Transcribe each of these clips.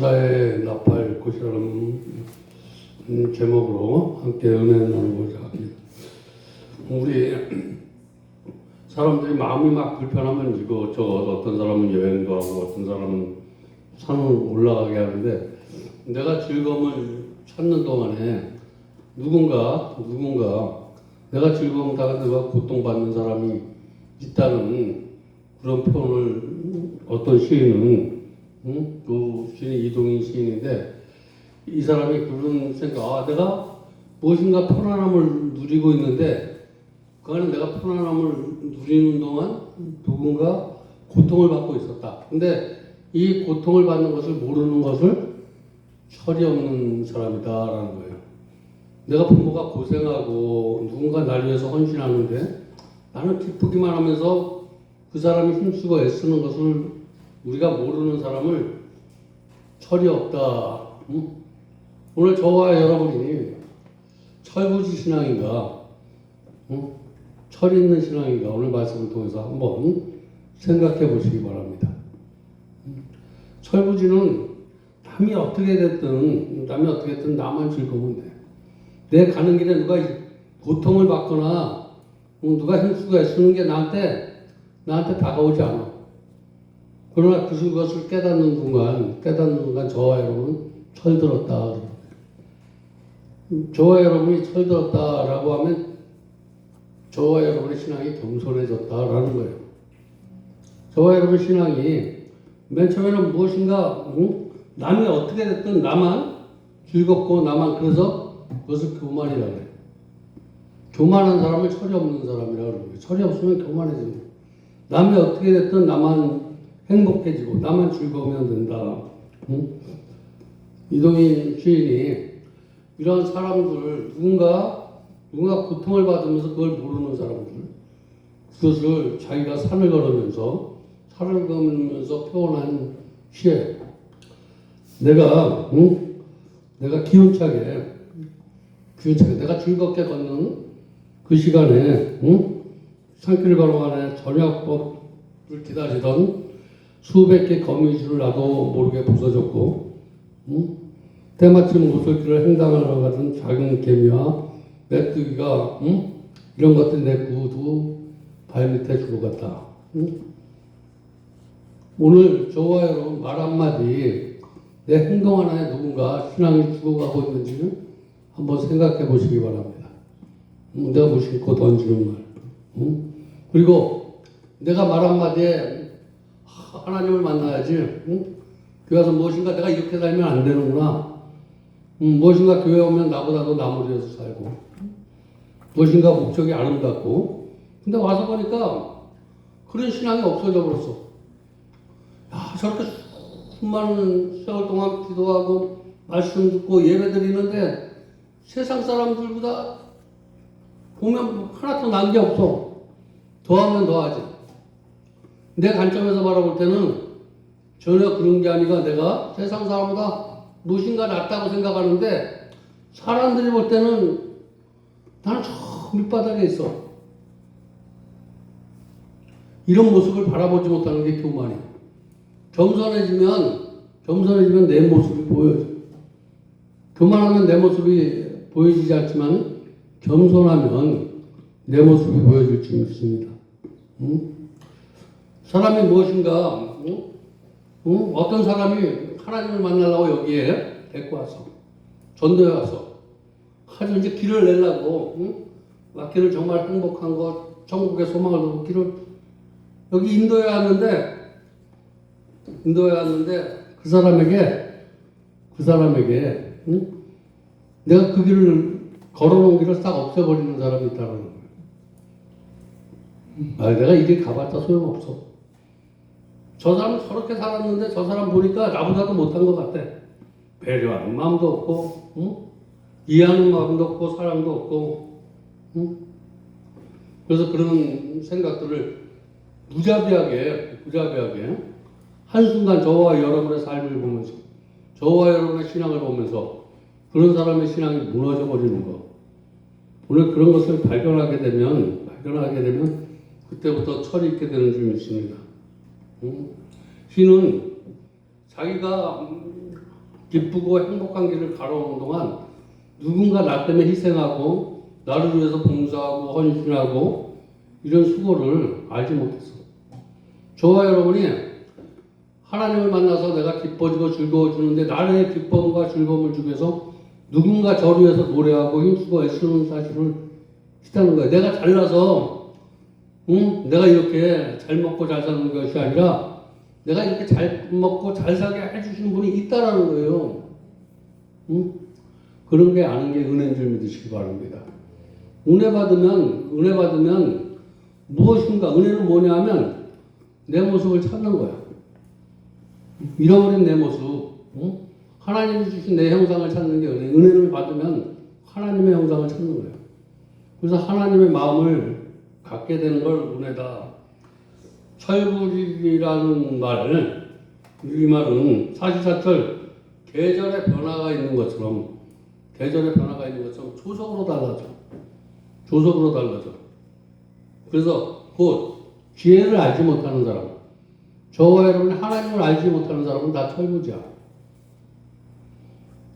천사의 나팔 꽃이라는 제목으로 함께 은혜 나누고자 합니다. 우리 사람들이 마음이 막 불편하면 이것저것 어떤 사람은 여행도 하고 어떤 사람은 산을 올라가게 하는데 내가 즐거움을 찾는 동안에 누군가 내가 즐거움 당한 내가 고통받는 사람이 있다는 그런 표현을 어떤 시인은 그 시인이 이동인 시인인데 이 사람이 그런 생각, 내가 무엇인가 편안함을 누리고 있는데 그 안에 내가 편안함을 누리는 동안 누군가 고통을 받고 있었다. 근데 이 고통을 받는 것을 모르는 것을 철이 없는 사람이다라는 거예요. 내가 부모가 고생하고 누군가 날 위해서 헌신하는데 나는 기쁘기만 하면서 그 사람이 힘쓰고 애쓰는 것을 우리가 모르는 사람을 철이 없다. 오늘 저와 여러분이 철부지 신앙인가, 철이 있는 신앙인가 오늘 말씀을 통해서 한번 생각해 보시기 바랍니다. 철부지는 남이 어떻게 됐든 나만 즐거우면 돼. 내 가는 길에 누가 고통을 받거나 누가 힘쓰고 애쓰는 게 나한테 다가오지 않아. 그러나 그것을 깨닫는 순간 저와 여러분은 철들었다. 저와 여러분이 철들었다라고 하면 저와 여러분의 신앙이 겸손해졌다라는 거예요. 저와 여러분의 신앙이 맨 처음에는 무엇인가 남이 어떻게 됐든 나만 즐겁고 나만 그래서 그것을 교만이라고 해요. 교만한 사람을 철이 없는 사람이라고 그래요. 철이 없으면 교만해집니다. 남이 어떻게 됐든 나만 행복해지고 나만 즐거우면 된다. 이동인 시인이 이런 사람들 누군가 고통을 받으면서 그걸 모르는 사람들 그것을 자기가 산을 걸으면서 표현한 시에 내가 기운차게 내가 즐겁게 걷는 그 시간에 산길 걸어가네 저녁법을 기다리던 수백 개 거미줄을 나도 모르게 부서졌고 때마침 오솔길을 횡단하러 가던 작은 개미와 메뚜기가 이런 것들이 내 구두 발밑에 죽어갔다. 오늘 저와 여러분 말 한마디 내 행동 하나에 누군가 신앙이 죽어가고 있는지를 한번 생각해 보시기 바랍니다. 내가 무심코 던지는 말. 그리고 내가 말 한마디에 하나님을 만나야지. 교회 와서 무엇인가 내가 이렇게 살면 안 되는구나. 무엇인가 교회 오면 나보다도 나무리에서 살고 무엇인가 목적이 아름답고 근데 와서 보니까 그런 신앙이 없어져 버렸어. 저렇게 수많은 세월 동안 기도하고 말씀 듣고 예배 드리는데 세상 사람들보다 보면 하나 더 난 게 없어. 더하면 더하지. 내 관점에서 바라볼 때는 전혀 그런 게 아니라 내가 세상 사람보다 무엇인가 낫다고 생각하는데 사람들이 볼 때는 나는 저 밑바닥에 있어. 이런 모습을 바라보지 못하는 게 교만이야. 겸손해지면 내 모습이 보여져. 교만하면 내 모습이 보여지지 않지만 겸손하면 내 모습이 보여질 줄 믿습니다. 사람이 무엇인가 어떤 사람이 하나님을 만나려고 여기에 데리고 와서 전도에 와서 아주 이제 길을 내려고 길을 정말 행복한 것 천국의 소망을 두고 길을 여기 인도에 왔는데 그 사람에게 내가 그 길을 걸어놓은 길을 싹 없애버리는 사람이 있다는 거예요. 내가 이 길 가봤자 소용없어. 저 사람은 저렇게 살았는데 저 사람 보니까 나보다도 못한 것 같아. 배려하는 마음도 없고, 이해하는 마음도 없고, 사랑도 없고, 그래서 그런 생각들을 무자비하게 한순간 저와 여러분의 삶을 보면서, 저와 여러분의 신앙을 보면서 그런 사람의 신앙이 무너져 버리는 거. 오늘 그런 것을 발견하게 되면 그때부터 철이 있게 되는 줄 믿습니다. 시는 자기가 기쁘고 행복한 길을 걸어오는 동안 누군가 나 때문에 희생하고 나를 위해서 봉사하고 헌신하고 이런 수고를 알지 못했어. 저와 여러분이 하나님을 만나서 내가 기뻐지고 즐거워지는데 나의 기쁨과 즐거움을 주기 위해서 누군가 저를 위해서 노래하고 힘쓰고 애쓰는 사실을 있다는 거예요. 내가 잘나서 내가 이렇게 잘 먹고 잘 사는 것이 아니라 내가 이렇게 잘 먹고 잘 살게 해주시는 분이 있다라는 거예요. 그런 게 아는 게 은혜인 줄 믿으시기 바랍니다. 은혜 받으면 무엇인가, 은혜는 뭐냐 하면 내 모습을 찾는 거야. 잃어버린 내 모습, 하나님이 주신 내 형상을 찾는 게 은혜. 은혜를 받으면 하나님의 형상을 찾는 거예요. 그래서 하나님의 마음을 갖게 되는 걸 은혜다. 철부지라는 말, 이 말은 사시사철 계절의 변화가 있는 것처럼 조석으로 달라져. 그래서 곧 지혜를 알지 못하는 사람, 저와 여러분이 하나님을 알지 못하는 사람은 다 철부지야.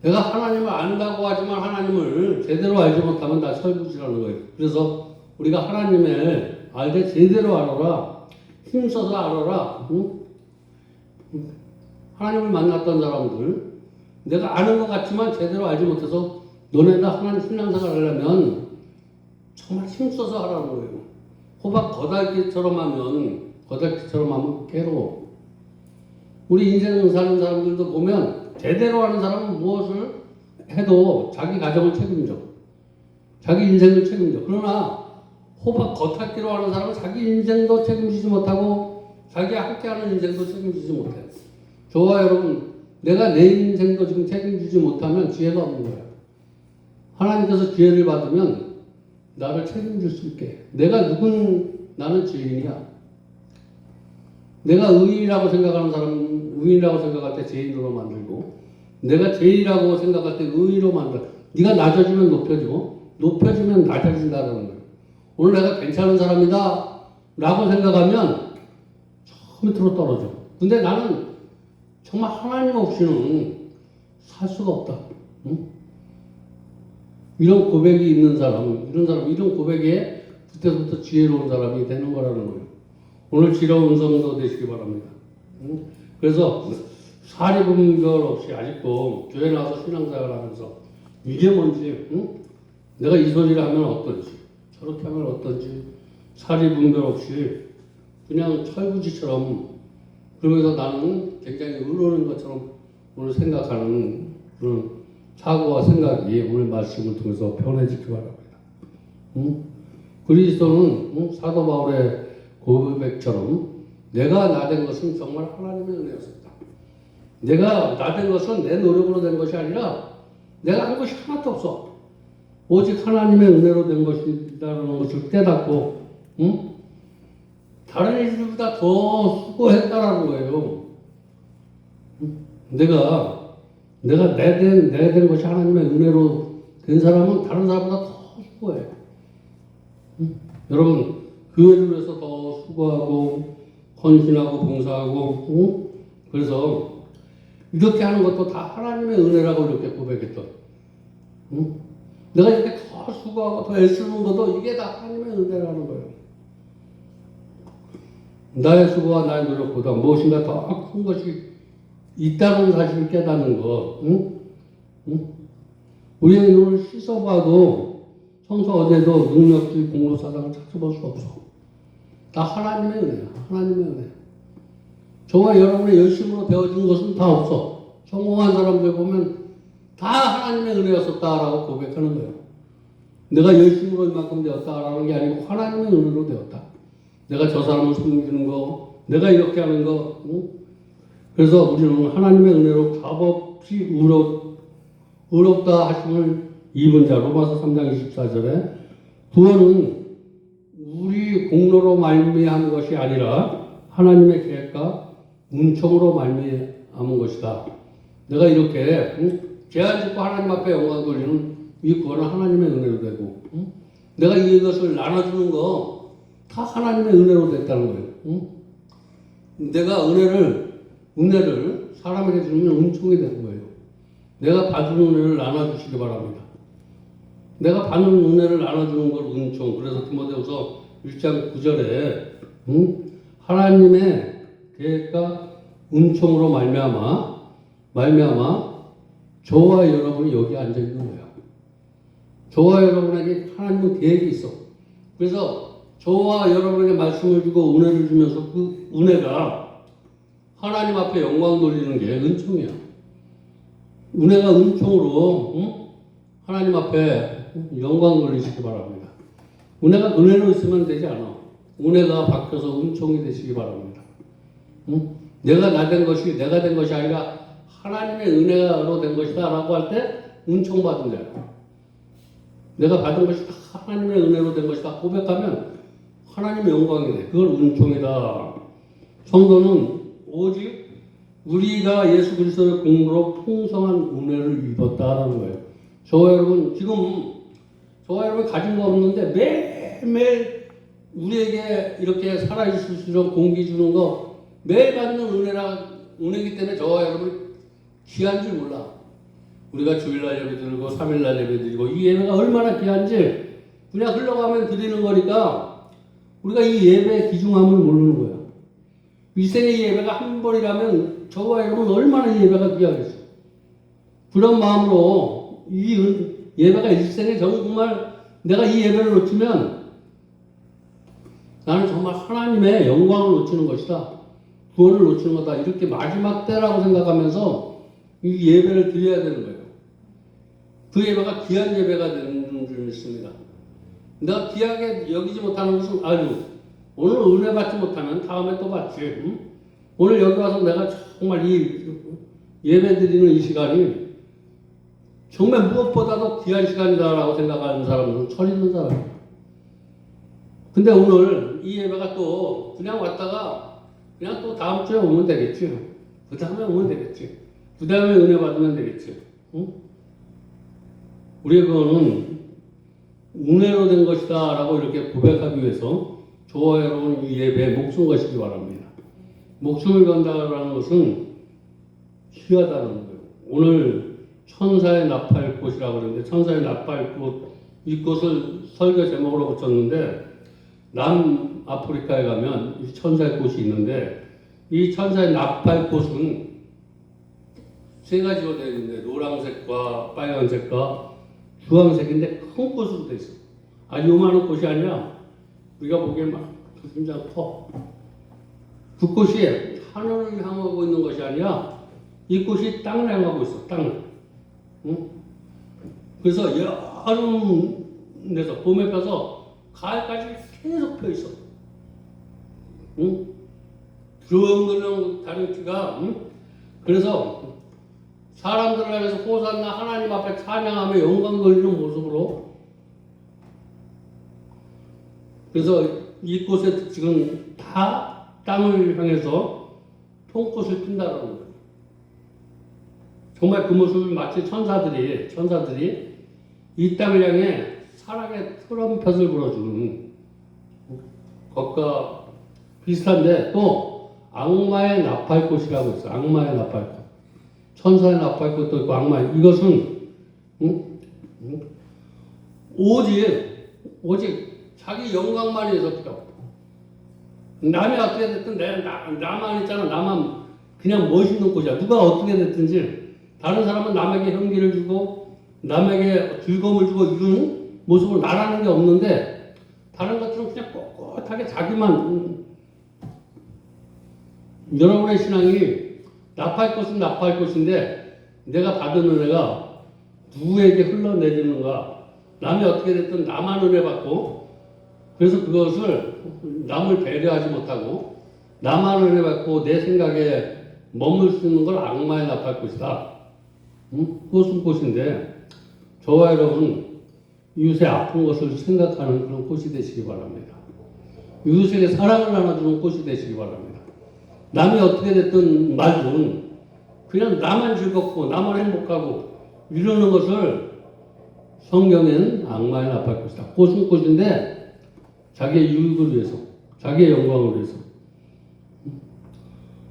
내가 하나님을 안다고 하지만 하나님을 제대로 알지 못하면 다 철부지라는 거예요. 그래서 우리가 하나님을 알되 제대로 알아라, 힘써서 알아라. 하나님을 만났던 사람들, 내가 아는 것 같지만 제대로 알지 못해서 너네가 하나님 신앙생활 하려면 정말 힘써서 하라는 거예요. 호박 거달기처럼 하면 괴로워. 우리 인생 사는 사람들도 보면 제대로 하는 사람은 무엇을 해도 자기 가정을 책임져. 자기 인생을 책임져. 그러나 호박 겉핥기로 하는 사람은 자기 인생도 책임지지 못하고 자기와 함께하는 인생도 책임지지 못해. 저와 여러분, 내가 내 인생도 지금 책임지지 못하면 지혜가 없는 거야. 하나님께서 지혜를 받으면 나를 책임질 수 있게. 나는 죄인이야. 내가 의인이라고 생각하는 사람은 의인이라고 생각할 때 죄인으로 만들고, 내가 죄인이라고 생각할 때 의인으로 만들어. 네가 낮아지면 높여지면 낮아진다는 거예요. 오늘 내가 괜찮은 사람이다 라고 생각하면 저 밑으로 떨어져. 근데 나는 정말 하나님 없이는 살 수가 없다. 이런 고백이 있는 사람, 이런 고백에 그때부터 지혜로운 사람이 되는 거라는 거예요. 오늘 지혜로운 성도 되시기 바랍니다. 그래서 사리분별 없이 아직도 교회 나와서 신앙생활 하면서 이게 뭔지, 내가 이 소리를 하면 어떤지, 저렇게 하면 어떤지, 사리분별 없이 그냥 철부지처럼, 그러면서 나는 굉장히 의로운 것처럼 오늘 생각하는 그런 사고와 생각이 오늘 말씀을 통해서 변해지기 바랍니다. 그리스도는 사도 바울의 고백처럼 내가 나 된 것은 정말 하나님의 은혜였습니다. 내가 나 된 것은 내 노력으로 된 것이 아니라 내가 한 것이 하나도 없어. 오직 하나님의 은혜로 된 것이라는 것을 깨닫고 다른 일들보다 더 수고했다라는 거예요. 내가 내 된 것이 하나님의 은혜로 된 사람은 다른 사람보다 더 수고해. 여러분, 교회를 위해서 더 수고하고 헌신하고 봉사하고 그래서 이렇게 하는 것도 다 하나님의 은혜라고 이렇게 고백했던. 내가 이렇게 더 수고하고 더 애쓰는 것도 이게 다 하나님의 은혜라는 거예요. 나의 수고와 나의 노력보다 무엇인가 더 큰 것이 있다는 사실을 깨닫는 것. 우리의 눈을 씻어봐도 성서 어디에도 능력주의 공로사상을 찾아볼 수 없어. 다 하나님의 은혜야. 하나님의 은혜. 저와 여러분의 열심으로 되어진 것은 다 없어. 성공한 사람들 보면 다 하나님의 은혜였었다라고 고백하는 거예요. 내가 열심으로 이만큼 되었다라는 게 아니고 하나님의 은혜로 되었다. 내가 저 사람을 섬기는 거, 내가 이렇게 하는 거. 그래서 우리는 하나님의 은혜로 값없이 의롭다 하심을 입은 자, 로마서 3장 24절에 구원은 우리 공로로 말미암은 것이 아니라 하나님의 계획과 은총으로 말미암은 것이다. 내가 이렇게 제한 짓고 하나님 앞에 영광 돌리는 이 구원은 하나님의 은혜로 되고, 내가 이것을 나눠주는 거 다 하나님의 은혜로 됐다는 거예요. 내가 은혜를 사람에게 주면 은총이 되는 거예요. 내가 받은 은혜를 나눠주시기 바랍니다. 내가 받는 은혜를 나눠주는 걸 은총. 그래서 디모데후서 1장 9절에 하나님의 계획과 은총으로 말미암아 저와 여러분이 여기 앉아 있는 거예요. 저와 여러분에게 하나님은 계획이 있어. 그래서 저와 여러분에게 말씀을 주고 은혜를 주면서 그 은혜가 하나님 앞에 영광 돌리는 게 은총이야. 은혜가 은총으로 하나님 앞에 영광 돌리시기 바랍니다. 은혜가 은혜로 있으면 되지 않아. 은혜가 바뀌어서 은총이 되시기 바랍니다. 내가 된 것이 아니라 하나님의 은혜로 된 것이다 라고 할 때 은총 받은 거야. 내가 받은 것이 하나님의 은혜로 된 것이다 고백하면 하나님의 영광이 돼. 그걸 은총이다. 성도는 오직 우리가 예수 그리스도의 공로로 풍성한 은혜를 입었다라는 거예요. 저와 여러분 가진 거 없는데 매일매일 우리에게 이렇게 살아있을 수 있는 공기 주는 거 매일 받는 은혜이기 때문에 저와 여러분 귀한 줄 몰라. 우리가 주일날 예배 드리고 3일날 예배 드리고 이 예배가 얼마나 귀한지 그냥 흘러가면 드리는 거니까 우리가 이 예배의 귀중함을 모르는 거야. 일생의 예배가 한 번이라면 저와 여러분 얼마나 이 예배가 귀하겠어. 그런 마음으로 이 예배가 일생에 정말 내가 이 예배를 놓치면 나는 정말 하나님의 영광을 놓치는 것이다. 구원을 놓치는 거다. 이렇게 마지막 때라고 생각하면서 이 예배를 드려야 되는 거예요. 그 예배가 귀한 예배가 되는 줄 믿습니다. 내가 귀하게 여기지 못하는 것은 오늘 은혜 받지 못하면 다음에 또 받지. 오늘 여기 와서 내가 정말 이 예배 드리는 이 시간이 정말 무엇보다도 귀한 시간이다라고 생각하는 사람은 철 있는 사람이에요. 근데 오늘 이 예배가 또 그냥 왔다가 그냥 또 다음 주에 오면 되겠지. 그 다음에 오면 되겠지. 그 다음에 은혜 받으면 되겠지. 우리가 그거는 은혜로 된 것이다 라고 이렇게 고백하기 위해서 저와 여러분 이 예배에 목숨 거시기 바랍니다. 목숨을 건다라는 것은 귀하다는 거예요. 오늘 천사의 나팔 꽃이라고 그러는데 천사의 나팔 꽃, 이 꽃을 설교 제목으로 붙였는데 남아프리카에 가면 이 천사의 꽃이 있는데 이 천사의 나팔 꽃은 세 가지로 되어 있는데 노란색과 빨간색과 주황색인데 큰 꽃으로 되어 있어. 아주 요만한 꽃이 아니라 우리가 보기엔 막 굉장히 커. 그 꽃이 하늘을 향하고 있는 것이 아니라 이 꽃이 땅을 향하고 있어. 땅을. 그래서 여름에서 봄에 펴서 가을까지 계속 펴 있어. 드렁드렁 다른 키가. 그래서 사람들을 향해서 호산나 하나님 앞에 찬양하며 영광 돌리는 모습으로. 그래서 이 꽃의 특징은 다 땅을 향해서 통꽃을 핀다는 거예요. 정말 그 모습을 마치 천사들이 이 땅을 향해 사랑의 트럼펫을 불어주는 것과 비슷한데 또 악마의 나팔꽃이라고 있어. 악마의 나팔꽃. 천사의 나팔꽃도 있고 악마의 이것은 오직 자기 영광만 위해서 피워. 남이 어떻게 됐든 나만 있잖아. 나만 그냥 멋있는 꽃이야. 누가 어떻게 됐든지 다른 사람은 남에게 형기를 주고 남에게 즐거움을 주고 이런 모습을 나라는 게 없는데 다른 것들은 그냥 꼿꼿하게 자기만. 여러분의 신앙이 나팔꽃은 나팔꽃인데 내가 받은 은혜가 누구에게 흘러내리는가. 남이 어떻게 됐든 나만 은혜 받고 그래서 그것을 남을 배려하지 못하고 나만 은혜 받고 내 생각에 머물 수 있는 걸 악마의 나팔꽃이다. 꽃은 꽃인데 저와 여러분 이웃의 아픈 것을 생각하는 그런 꽃이 되시기 바랍니다. 이웃에게 사랑을 나눠주는 꽃이 되시기 바랍니다. 남이 어떻게 됐든 말든 그냥 나만 즐겁고 나만 행복하고 이러는 것을 성경에는 악마의 나팔꽃이다. 꽃은 꽃인데 자기의 유익을 위해서 자기의 영광을 위해서.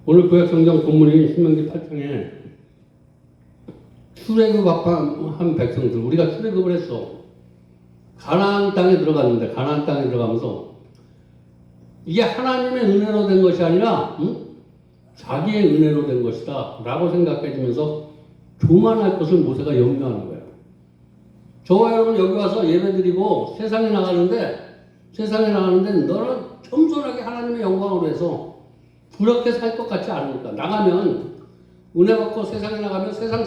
오늘 구약 성경 본문인 신명기 8장에 출애굽한 백성들, 우리가 출애굽을 했어. 가나안 땅에 들어갔는데, 가나안 땅에 들어가면서 이게 하나님의 은혜로 된 것이 아니라 자기의 은혜로 된 것이다 라고 생각해지면서 교만할 것을 모세가 염려하는 거예요. 저와 여러분 여기 와서 예배드리고 세상에 나가는데 너는 겸손하게 하나님의 영광으로 해서 그렇게 살 것 같지 않으니까. 나가면 은혜 받고 세상에 나가면 세상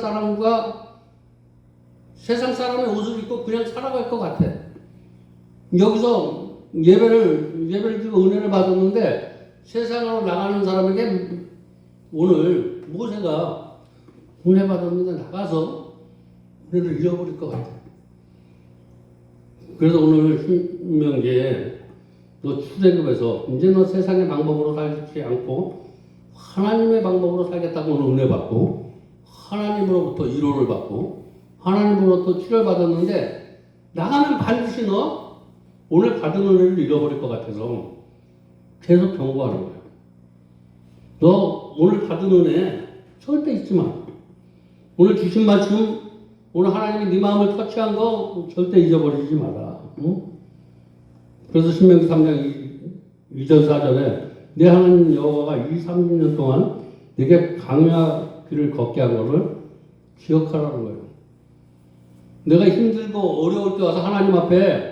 사람의 옷을 입고 그냥 살아갈 것 같아. 여기서 예배를 드리고 은혜를 받았는데 세상으로 나가는 사람에게 오늘 모세가 은혜 받았는데 나가서 은혜를 잃어버릴 것 같아. 그래서 오늘 신명기에 너 출애굽에서 이제 너 세상의 방법으로 살지 않고 하나님의 방법으로 살겠다고 오늘 은혜 받고 하나님으로부터 위로를 받고 하나님으로부터 치료를 받았는데 나가면 반드시 너 오늘 받은 은혜를 잃어버릴 것 같아서 계속 경고하는 거예요. 너 오늘 받은 은혜 절대 잊지 마. 오늘 주신 말씀, 오늘 하나님이 네 마음을 터치한 거 절대 잊어버리지 마라. 응? 그래서 신명기 3장 2절 4절에 내 하나님 여호와가 30년 동안 내게 광야 길을 걷게 한 거를 기억하라는 거예요. 내가 힘들고 어려울 때 와서 하나님 앞에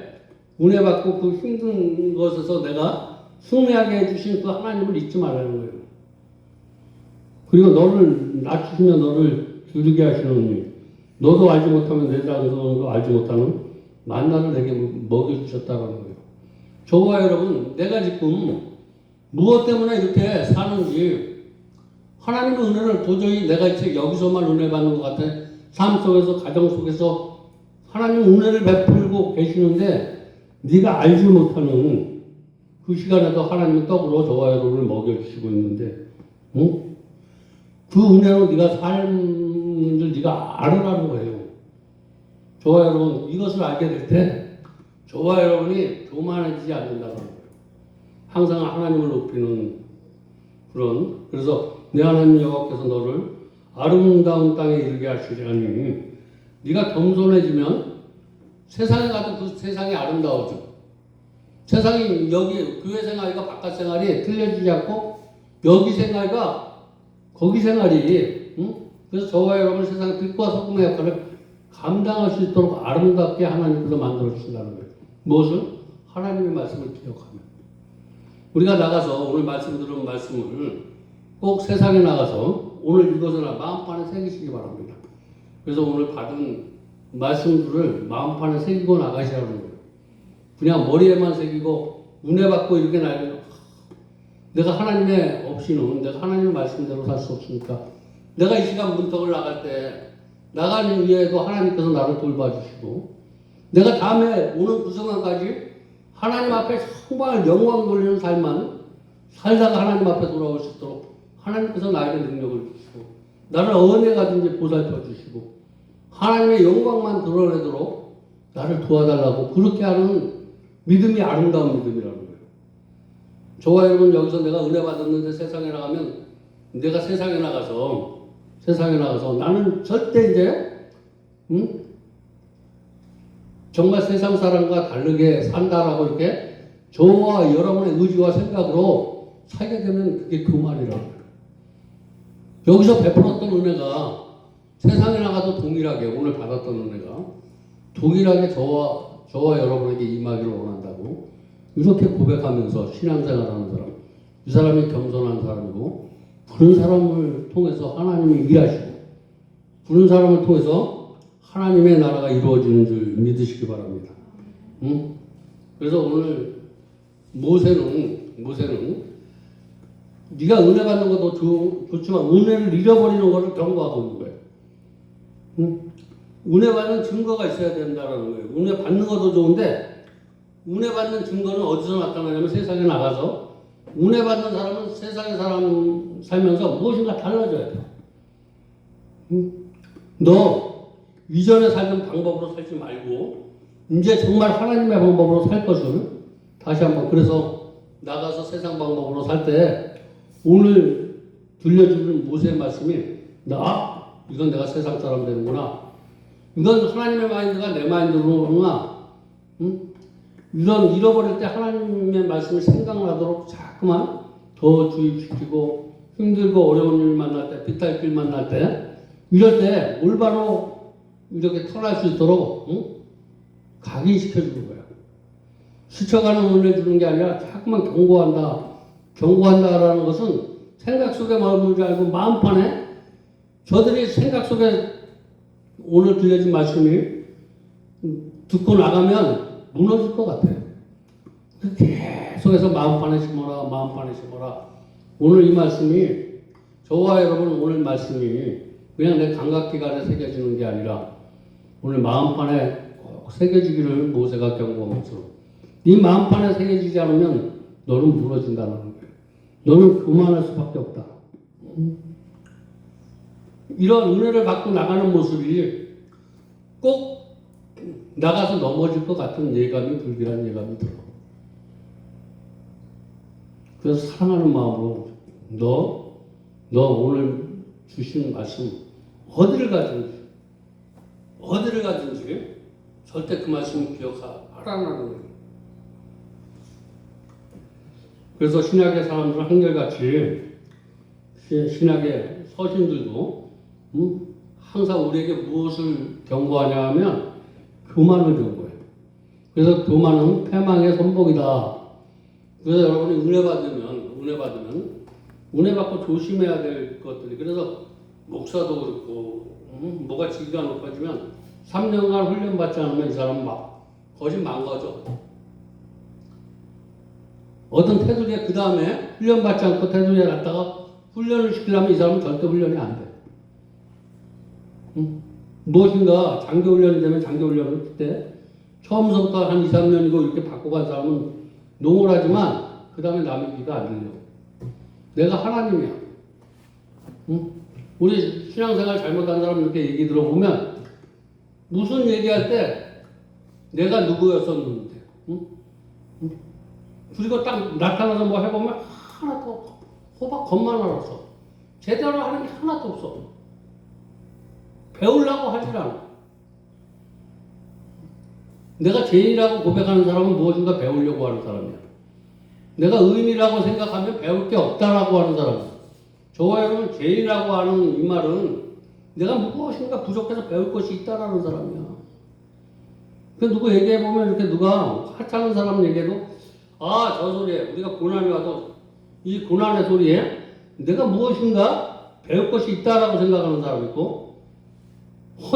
은혜 받고 그 힘든 것에서 내가 승리하게 해주신 그 하나님을 잊지 말라는 거예요. 그리고 너를 낮추시면 너를 줄이게 하시는 너도 알지 못하면 내 장성도 알지 못하는 만나를 내게 먹여주셨다는 거예요. 저와 여러분, 내가 지금 무엇 때문에 이렇게 사는지 하나님의 은혜를 도저히 내가 이제 여기서만 은혜 받는 것 같아. 삶 속에서, 가정 속에서 하나님 은혜를 베풀고 계시는데 네가 알지 못하는 그 시간에도 하나님은 떡으로 저와 여러분을 먹여주시고 있는데 응? 그 은혜로 네가 삶을 네가 알으라는 거예요. 저와 여러분 이것을 알게 될 때 저와 여러분이 교만해지지 않는다는 거예요. 항상 하나님을 높이는 그래서 내 하나님 여호와께서 너를 아름다운 땅에 이르게 하시리니 네가 겸손해지면 세상에 가도 그 세상이 아름다워져. 세상이 여기 교회 생활과 바깥 생활이 틀려지지 않고 여기 생활과 거기 생활이 그래서 저와 여러분 세상의 빛과 소금의 역할을 감당할 수 있도록 아름답게 하나님께서 만들어 주신다는 거예요. 무엇을? 하나님의 말씀을 기억하면. 우리가 나가서 오늘 말씀 들은 말씀을 꼭 세상에 나가서 오늘 이것을 마음판에 새기시기 바랍니다. 그래서 오늘 받은 말씀들을 마음판에 새기고 나가시라는 거예요. 그냥 머리에만 새기고 은혜 받고 이렇게 내가 하나님의 없이는 내가 하나님의 말씀대로 살 수 없으니까 내가 이 시간 문턱을 나갈 때 나가는 위에도 하나님께서 나를 돌봐주시고 내가 다음에 오는 그 순간까지 하나님 앞에 정말 영광 돌리는 삶만 살다가 하나님 앞에 돌아올 수 있도록 하나님께서 나에게 능력을 주시고 나를 어느 가든지 보살펴 주시고 하나님의 영광만 드러내도록 나를 도와달라고 그렇게 하는 믿음이 아름다운 믿음이라는 거예요. 저와 여러분 여기서 내가 은혜 받았는데 세상에 나가면 내가 세상에 나가서 나는 절대 이제 정말 세상 사람과 다르게 산다라고 이렇게 저와 여러분의 의지와 생각으로 살게 되면 그게 교만이라는 거예요. 여기서 베풀었던 은혜가 세상에 나가도 동일하게 오늘 받았던 은혜가 동일하게 저와 여러분에게 임하기를 원한다고 이렇게 고백하면서 신앙생활하는 사람, 이 사람이 겸손한 사람이고 그런 사람을 통해서 하나님이 일하시고 그런 사람을 통해서 하나님의 나라가 이루어지는 줄 믿으시기 바랍니다. 그래서 오늘 모세는 네가 은혜 받는 것도 좋지만 은혜를 잃어버리는 것을 경고하고 있는 거예요. 은혜 받는 증거가 있어야 된다는 거예요. 은혜 받는 것도 좋은데 은혜 받는 증거는 어디서 나타나냐면 세상에 나가서 은혜 받는 사람은 세상의 사람 살면서 무엇인가 달라져야 돼. 너 이전에 살던 방법으로 살지 말고 이제 정말 하나님의 방법으로 살 것을 다시 한번 그래서 나가서 세상 방법으로 살 때 오늘 들려주는 모세의 말씀이 이건 내가 세상 사람 되는구나 이건 하나님의 마인드가 내 마인드로구나. 응? 이런 잃어버릴 때 하나님의 말씀이 생각나도록 자꾸만 더 주입시키고 힘들고 어려운 일 만날 때, 빗달길 만날 때 이럴 때 올바로 이렇게 털할 수 있도록 응? 각인시켜주는 거야. 스쳐가는 은혜 주는 게 아니라 자꾸만 경고한다. 경고한다라는 것은 생각 속에 머물지 않고 마음판에 저들이 생각 속에 오늘 들려진 말씀이 듣고 나가면 무너질 것 같아요. 계속해서 마음판에 심어라, 마음판에 심어라. 오늘 이 말씀이 저와 여러분 오늘 말씀이 그냥 내 감각기관에 새겨지는 게 아니라 오늘 마음판에 꼭 새겨지기를 모세가 경고한 것처럼 이 마음판에 새겨지지 않으면 너는 무너진다는 거예요. 너는 교만할 수밖에 없다. 이런 은혜를 받고 나가는 모습이 꼭 나가서 넘어질 것 같은 예감이 불길한 예감이 들어. 그래서 사랑하는 마음으로 너 오늘 주신 말씀 어디를 가든지 절대 그 말씀 기억하라는 거예요. 그래서 신약의 사람들은 한결같이 신약의 서신들도 항상 우리에게 무엇을 경고하냐 하면 교만을 경고해요. 그래서 교만은 패망의 선복이다. 그래서 여러분이 은혜 받고 조심해야 될 것들이 그래서 목사도 그렇고 뭐가 직위가 높아지면 3년간 훈련 받지 않으면 이 사람은 막 거짓 망가져. 어떤 테두리에 그 다음에 훈련 받지 않고 테두리에 갔다가 훈련을 시키려면 이 사람은 절대 훈련이 안 돼. 무엇인가 장기훈련이 되면 장기훈련을 그때 처음부터 한 2, 3년이고 이렇게 바꿔간 사람은 농을하지만 그 다음에 남의 귀가 안 들려. 내가 하나님이야. 우리 신앙생활 잘못한 사람 이렇게 얘기 들어보면 무슨 얘기할 때 내가 누구였었는데 그리고 딱 나타나서 뭐 해보면 하나도 호박 겉만 알았어. 제대로 하는 게 하나도 없어. 배우려고 하질 않아. 내가 죄인이라고 고백하는 사람은 무엇인가 배우려고 하는 사람이야. 내가 의인이라고 생각하면 배울 게 없다라고 하는 사람. 저와 여러분 죄인이라고 하는 이 말은 내가 무엇인가 부족해서 배울 것이 있다라는 사람이야. 그 누구 얘기해보면 이렇게 누가 하찮은 사람 얘기해도 저 소리에 우리가 고난이 와도 이 고난의 소리에 내가 무엇인가 배울 것이 있다라고 생각하는 사람이 있고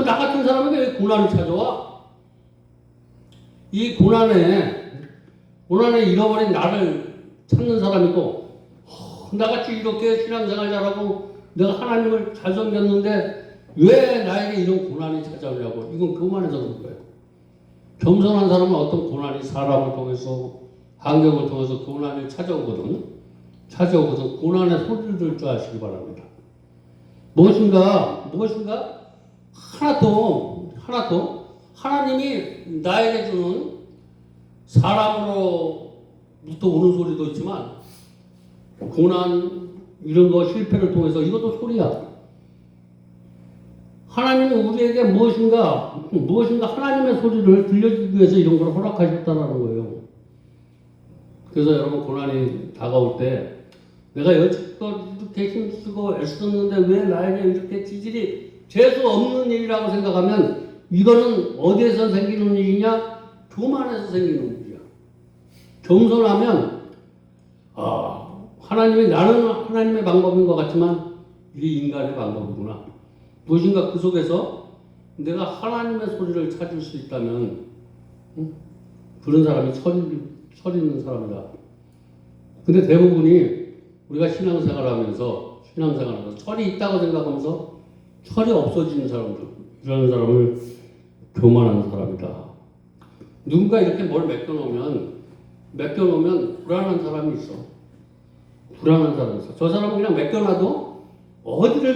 나 같은 사람에게 왜 고난이 찾아와? 이 고난에 잃어버린 나를 찾는 사람이 있고 나같이 이렇게 신앙생활 잘하고 내가 하나님을 잘 섬겼는데 왜 나에게 이런 고난이 찾아오냐고. 이건 교만해서 그런 거예요. 겸손한 사람은 어떤 고난이 사람을 통해서 환경을 통해서 고난이 찾아오거든. 고난의 소리를 들 줄 아시기 바랍니다. 무엇인가 하나도 하나님이 나에게 주는 사람으로부터 오는 소리도 있지만 고난 이런 거 실패를 통해서 이것도 소리야. 하나님이 우리에게 무엇인가 하나님의 소리를 들려주기 위해서 이런 걸 허락하셨다는 거예요. 그래서 여러분 고난이 다가올 때 내가 여지껏 이렇게 힘쓰고 애썼는데 왜 나에게 이렇게 지질이 재수 없는 일이라고 생각하면 이거는 어디에서 생기는 일이냐? 교만에서 생기는 일이야. 겸손하면 하나님이 나는 하나님의 방법인 것 같지만 이게 인간의 방법이구나. 무엇인가 그 속에서 내가 하나님의 소리를 찾을 수 있다면 그런 사람이 철 있는 사람이다. 근데 대부분이 우리가 신앙생활하면서 철이 있다고 생각하면서 철이 없어지는 사람들, 이런 사람을 교만한 사람이다. 누군가 이렇게 뭘 맡겨놓으면 불안한 사람이 있어. 저 사람은 그냥 맡겨놔도 어디를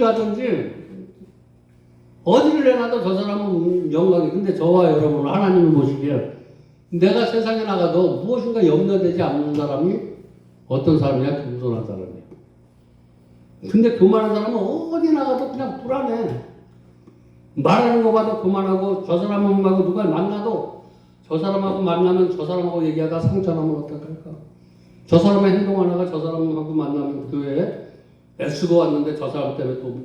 내놔도 저 사람은 영광이. 근데 저와 여러분 하나님을 보시기에 내가 세상에 나가도 무엇인가 염려되지 않는 사람이 어떤 사람이야? 겸손한 사람이야. 근데 교만한 사람은 어디 나가도 그냥 불안해. 말하는 거 봐도 그만하고 저 사람하고 누가 만나도 저 사람하고 만나면 저 사람하고 얘기하다 상처나면 어떡할까? 저 사람의 행동 하나가 저 사람하고 만나면 교회에 애쓰고 왔는데 저 사람 때문에 또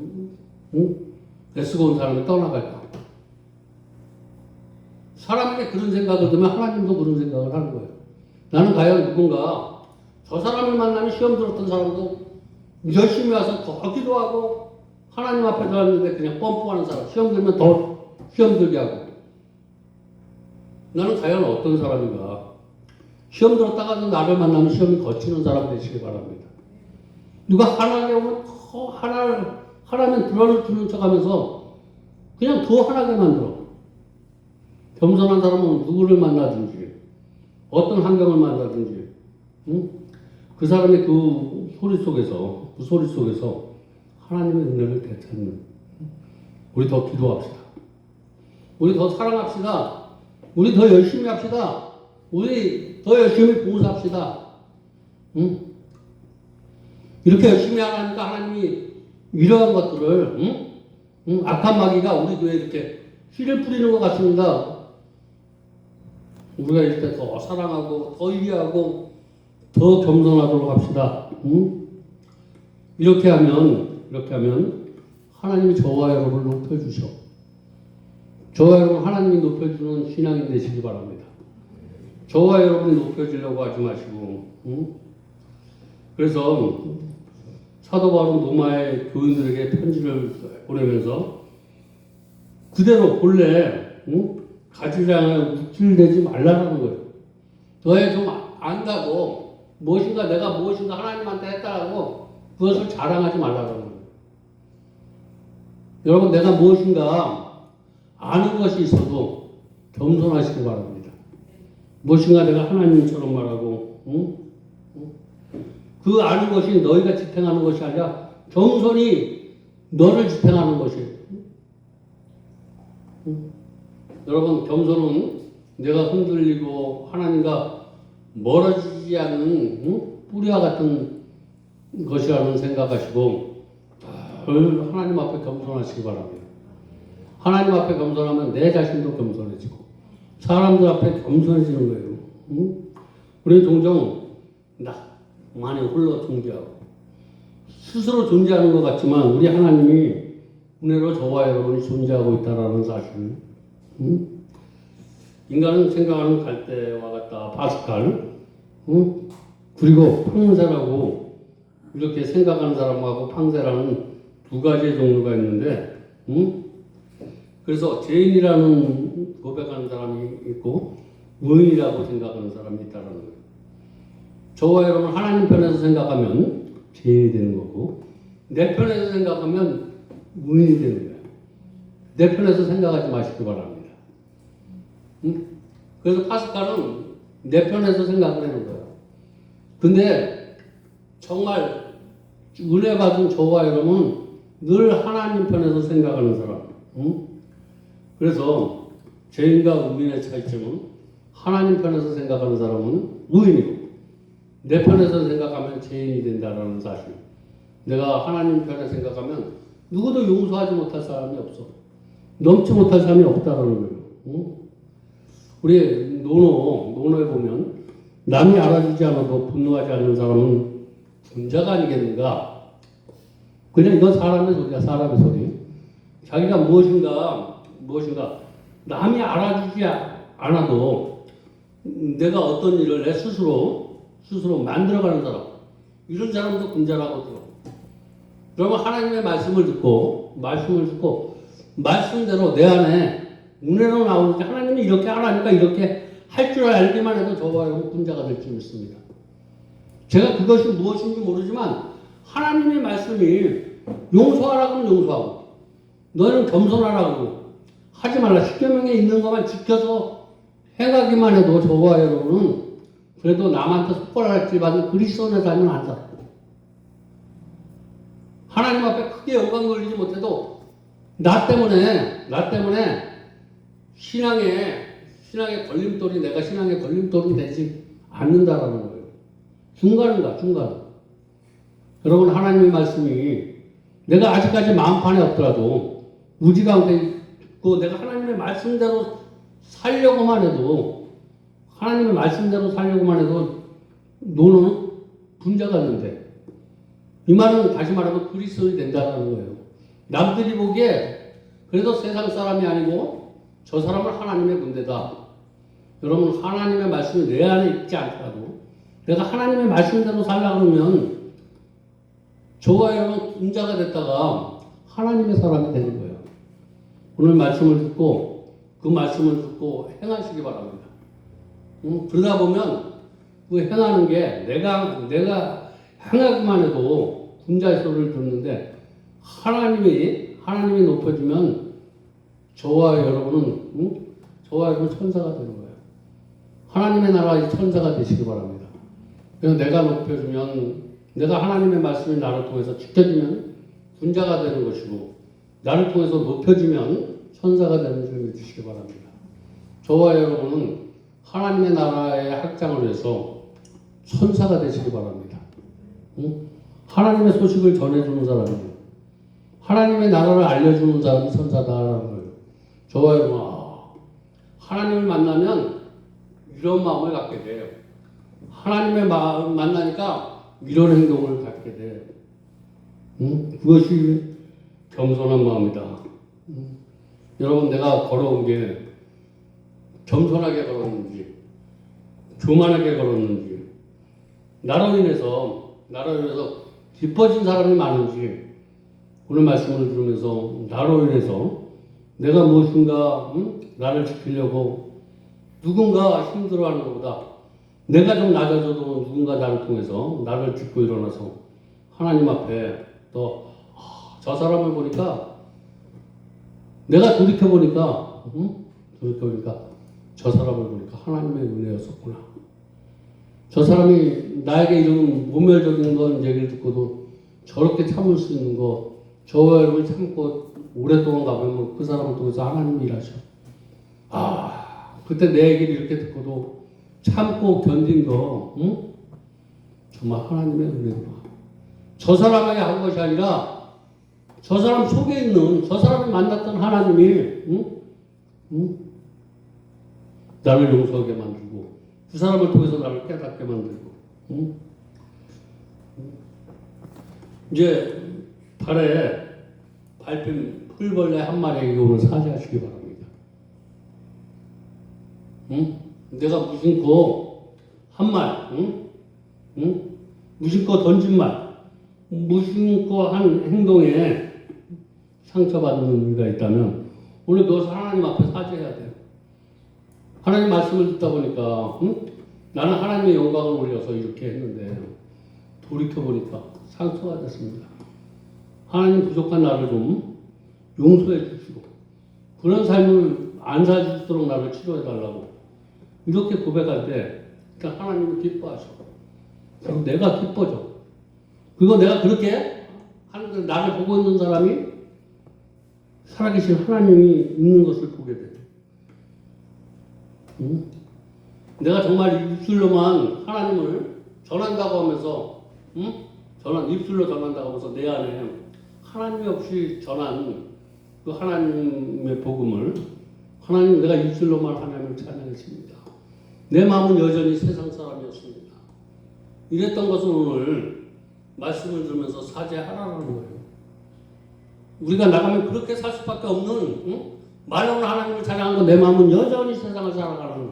애쓰고 온 사람이 떠나갈까? 사람에게 그런 생각을 들면 하나님도 그런 생각을 하는 거예요. 나는 과연 누군가 저 사람을 만나면 시험 들었던 사람도 열심히 와서 더 기도하고 하나님 앞에 들어왔는데 그냥 펌프하는 사람, 시험 들면 더 시험 들게 하고. 나는 과연 어떤 사람인가? 시험 들었다가도 나를 만나면 시험이 거치는 사람 되시기 바랍니다. 누가 화나게 오면 더 하라면 들어주는 척 하면서 그냥 더 화나게 만들어. 겸손한 사람은 누구를 만나든지, 어떤 환경을 만나든지, 그 사람의 그 소리 속에서 하나님의 은혜를 되찾는. 우리 더 기도합시다. 우리 더 사랑합시다. 우리 더 열심히 합시다. 우리 더 열심히 봉사합시다. 이렇게 열심히 하니까 하나님이 이러한 것들을 악한 마귀가 우리 교회에 이렇게 씨를 뿌리는 것 같습니다. 우리가 이때 더 사랑하고 더 이해하고 더 겸손하도록 합시다. 이렇게 하면 하나님이 저와 여러분을 높여주셔. 저와 여러분 하나님이 높여주는 신앙이 되시기 바랍니다. 저와 여러분이 높여주려고 하지 마시고. 그래서 사도 바울은 로마의 교인들에게 편지를 보내면서 그대로 본래 가지랑을 묵질되지 말라는 거예요. 너의 좀 안다고 무엇인가 내가 무엇인가 하나님한테 했다라고 그것을 자랑하지 말라는 거예요. 여러분 내가 무엇인가 아는 것이 있어도 겸손하시기 바랍니다. 무엇인가 내가 하나님처럼 말하고 그 아는 것이 너희가 지탱하는 것이 아니라 겸손히 너를 지탱하는 것이에요. 여러분 겸손은 내가 흔들리고 하나님과 멀어지지 않는 뿌리와 같은 것이라는 생각하시고 하나님 앞에 겸손하시기 바랍니다. 하나님 앞에 겸손하면 내 자신도 겸손해지고 사람들 앞에 겸손해지는 거예요. 우리는 종종 나만이 홀로 존재하고 스스로 존재하는 것 같지만 우리 하나님이 은혜로 저와 여러분이 존재하고 있다는 사실. 인간은 생각하는 갈대와 같다. 파스칼. 그리고 팡세라고 이렇게 생각하는 사람하고 팡세라는 두 가지의 종류가 있는데 그래서 죄인이라는 고백하는 사람이 있고 의인이라고 생각하는 사람이 있다는 거예요. 저와 여러분 하나님 편에서 생각하면 죄인이 되는 거고 내 편에서 생각하면 의인이 되는 거예요. 내 편에서 생각하지 마시기 바랍니다. 그래서 파스칼은 내 편에서 생각을 하는 거예요. 근데 정말 은혜 받은 저와 여러분은 늘 하나님 편에서 생각하는 사람. 그래서 죄인과 의인의 차이점은 하나님 편에서 생각하는 사람은 의인이고 내 편에서 생각하면 죄인이 된다는 사실. 내가 하나님 편에 생각하면 누구도 용서하지 못할 사람이 없어. 넘지 못할 사람이 없다는 거예요. 우리 노노에 보면 남이 알아주지 않아도 분노하지 않는 사람은 분자가 아니겠는가? 그냥 이건 사람의 소리야, 사람의 소리. 자기가 무엇인가 남이 알아주지 않아도 내가 어떤 일을 내 스스로 만들어가는 사람, 이런 사람도 분자라고 들어. 그러면 하나님의 말씀을 듣고 말씀대로 내 안에 은혜로 나오니까 하나님이 이렇게 하라니까 이렇게 할 줄 알기만 해도 저와 여러분 분자가 될 줄 믿습니다. 제가 그것이 무엇인지 모르지만 하나님의 말씀이 용서하라 그러면 용서하고 너는 겸손하라 그러고 하지 말라. 십계명에 있는 것만 지켜서 행하기만 해도 저와 여러분은 그래도 남한테 속벌할지 받은 그리스도인의 삶은 안 살아. 하나님 앞에 크게 영광 돌리지 못해도 나 때문에 신앙의 걸림돌이 내가 신앙의 걸림돌이 되지 않는다라는 거예요. 중간. 여러분 하나님의 말씀이 내가 아직까지 마음판에 없더라도 우지 가운데 듣고 내가 하나님의 말씀대로 살려고만 해도 하나님의 말씀대로 살려고만 해도 너는 분자가 있는데 이 말은 다시 말하면 그리스도인이 된다는 거예요. 남들이 보기에 그래도 세상 사람이 아니고 저 사람은 하나님의 군대다. 여러분 하나님의 말씀이 내 안에 있지 않더라도 내가 하나님의 말씀대로 살려고 그러면 저와 여러분 분자가 됐다가 하나님의 사람이 되는 거예요. 오늘 말씀을 듣고 그 말씀을 듣고 행하시기 바랍니다. 그러다 보면 그 행하는 게 내가 행하기만 해도 분자의 소리를 듣는데 하나님이 높여주면 저와 여러분은 저와 여러분 천사가 되는 거예요. 하나님의 나라의 천사가 되시기 바랍니다. 그래서 내가 높여주면 내가 하나님의 말씀이 나를 통해서 지켜주면 분자가 되는 것이고 나를 통해서 높여주면 천사가 되는 줄 믿으시기 바랍니다. 저와 여러분은 하나님의 나라의 확장을 위해서 천사가 되시기 바랍니다. 하나님의 소식을 전해주는 사람이에요. 하나님의 나라를 알려주는 사람이 천사다라는 거예요. 저와 여러분 하나님을 만나면 이런 마음을 갖게 돼요. 하나님의 마음 만나니까 이런 행동을 갖게 돼요. 그것이 겸손한 마음이다. 여러분 내가 걸어온 게 겸손하게 걸었는지 교만하게 걸었는지 나로 인해서 기뻐진 사람이 많은지 오늘 말씀을 들으면서 나로 인해서 내가 무엇인가 나를 지키려고 누군가 힘들어하는 것보다 내가 좀 낮아져도 누군가 나를 통해서 나를 딛고 일어나서 하나님 앞에 또 저 사람을 보니까 내가 돌이켜보니까 저 사람을 보니까 하나님의 은혜였었구나. 저 사람이 나에게 이런 모멸적인 건 얘기를 듣고도 저렇게 참을 수 있는 거 저와 여러분이 참고 오랫동안 가보면 그 사람을 통해서 하나님이 일하셔. 그때 내 얘기를 이렇게 듣고도 참고 견딘 거 정말 하나님의 은혜구나. 저 사람에게 한 것이 아니라 저 사람 속에 있는 저 사람이 만났던 하나님이 나를 용서하게 만들고 그 사람을 통해서 나를 깨닫게 만들고 이제 발에 밟힌 풀벌레 한 마리에게 오늘 사죄하시기 바랍니다. 내가 무심코 한 말, 무심코 던진 말, 무심코 한 행동에 상처받는 의미가 있다면 오늘 그것을 하나님 앞에 사죄해야 돼요. 하나님 말씀을 듣다 보니까 나는 하나님의 영광을 올려서 이렇게 했는데 돌이켜보니까 상처가 됐습니다. 하나님 부족한 나를 좀 용서해 주시고 그런 삶을 안 살수록 나를 치료해 달라고 이렇게 고백할 때 그러니까 하나님은 기뻐하셔. 그럼 내가 기뻐져. 그거 내가 그렇게 하는데 나를 보고 있는 사람이 살아계신 하나님이 있는 것을 보게 돼. 내가 정말 입술로만 하나님을 전한다고 하면서 입술로 전한다고 하면서 내 안에 하나님이 없이 전한 그 하나님의 복음을 내가 입술로만 하나님을 찬양했습니다. 내 마음은 여전히 세상 사람이었습니다. 이랬던 것은 오늘 말씀을 들으면서 사죄하라는 거예요. 우리가 나가면 그렇게 살 수밖에 없는 말로는 하나님을 찬양한 건 내 마음은 여전히 세상을 살아가는.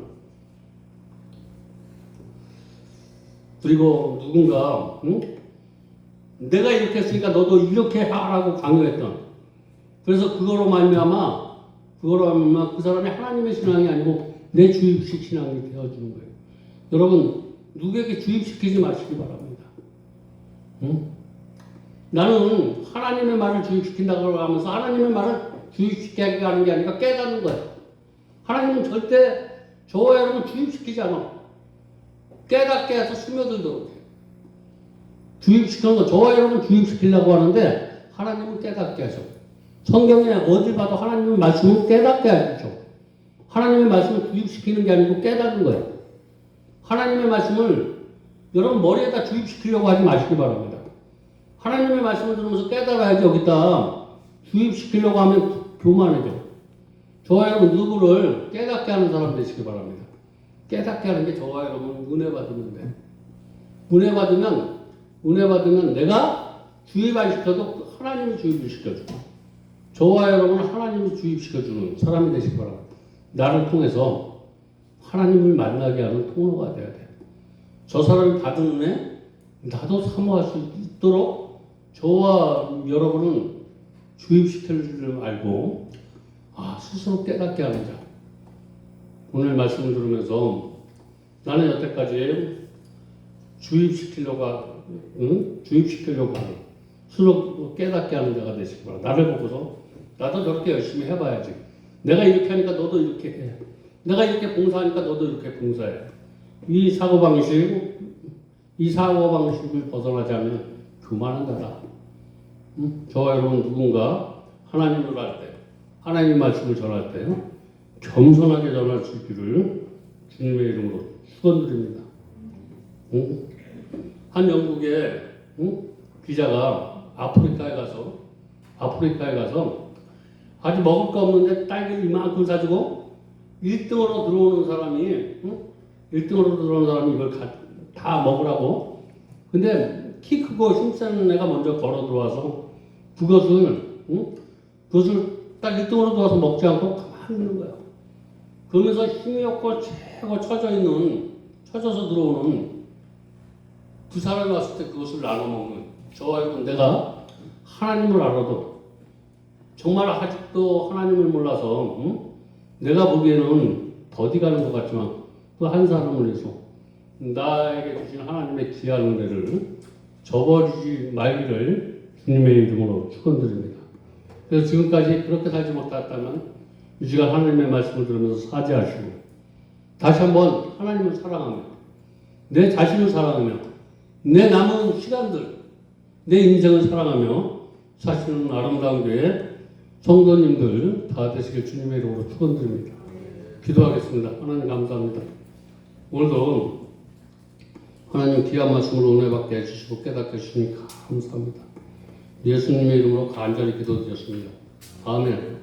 그리고 누군가 내가 이렇게 했으니까 너도 이렇게 하라고 강요했던. 그래서 그거로 말미암아 그 사람이 하나님의 신앙이 아니고 내 주입식 신앙이 되어주는 거예요. 여러분 누구에게 주입시키지 마시기 바랍니다. 나는 하나님의 말을 주입시킨다고 하면서 하나님의 말을 주입시키게 하는 게 아니라 깨닫는 거예요. 하나님은 절대 저와 여러분 주입시키지 않아. 깨닫게 해서 스며들도록 해요. 주입시키는 거 저와 여러분 주입시키려고 하는데 하나님은 깨닫게 하셔. 성경에 어디 봐도 하나님의 말씀은 깨닫게 하죠. 하나님의 말씀을 주입시키는 게 아니고 깨닫는 거예요. 하나님의 말씀을 여러분 머리에다 주입시키려고 하지 마시기 바랍니다. 하나님의 말씀을 들으면서 깨달아야지 여기다 주입시키려고 하면 교만해져. 저와 여러분 누구를 깨닫게 하는 사람 되시기 바랍니다. 깨닫게 하는 게 저와 여러분 은혜 받으면 돼. 은혜 받으면 내가 주입 안 시켜도 하나님이 주입을 시켜주고 저와 여러분은 하나님이 주입시켜주는 사람이 되시기 바랍니다. 나를 통해서 하나님을 만나게 하는 통로가 돼야 돼. 저 사람이 받은 은혜 나도 사모할 수 있도록 저와 여러분은 주입시킬 줄 알고 스스로 깨닫게 하는 자. 오늘 말씀을 들으면서 나는 여태까지 주입시키려고 하는 스스로 깨닫게 하는 자가 되시기 바랍니다. 나를 보고서 나도 저렇게 열심히 해봐야지. 내가 이렇게 하니까 너도 이렇게 해. 내가 이렇게 봉사하니까 너도 이렇게 봉사해. 이 사고방식을 벗어나지 않으면 교만한 자다. 저와 여러분 누군가 하나님을 할 때, 하나님의 말씀을 전할 때 겸손하게 전할 수 있기를 주님의 이름으로 축원드립니다. 한 영국의 기자가 아프리카에 가서 아주 먹을 거 없는데 딸기를 이만큼 사주고 1등으로 들어오는 사람이 이걸 다 먹으라고. 근데 키 크고 힘센 애가 먼저 걸어 들어와서 그것을 딱 1등으로 들어와서 먹지 않고 가만히 있는 거야. 그러면서 힘이 없고 최고 처져서 들어오는 그 사람이 왔을 때 그것을 나눠 먹는 저와 여러분, 내가 하나님을 알아도 정말 아직도 하나님을 몰라서 내가 보기에는 더디 가는 것 같지만 그 한 사람을 위해서 나에게 주신 하나님의 귀한 은혜를 저버리지 말기를 주님의 이름으로 축원드립니다. 그래서 지금까지 그렇게 살지 못했다면 이 시간 하나님의 말씀을 들으면서 사죄하시고 다시 한번 하나님을 사랑하며 내 자신을 사랑하며 내 남은 시간들 내 인생을 사랑하며 사시는 아름다운 교회 성도님들 다 되시길 주님의 이름으로 축원드립니다. 기도하겠습니다. 하나님 감사합니다. 오늘도 하나님 귀한 말씀으로 은혜 받게 해주시고 깨닫게 해주시니 감사합니다. 예수님의 이름으로 간절히 기도드렸습니다. 아멘.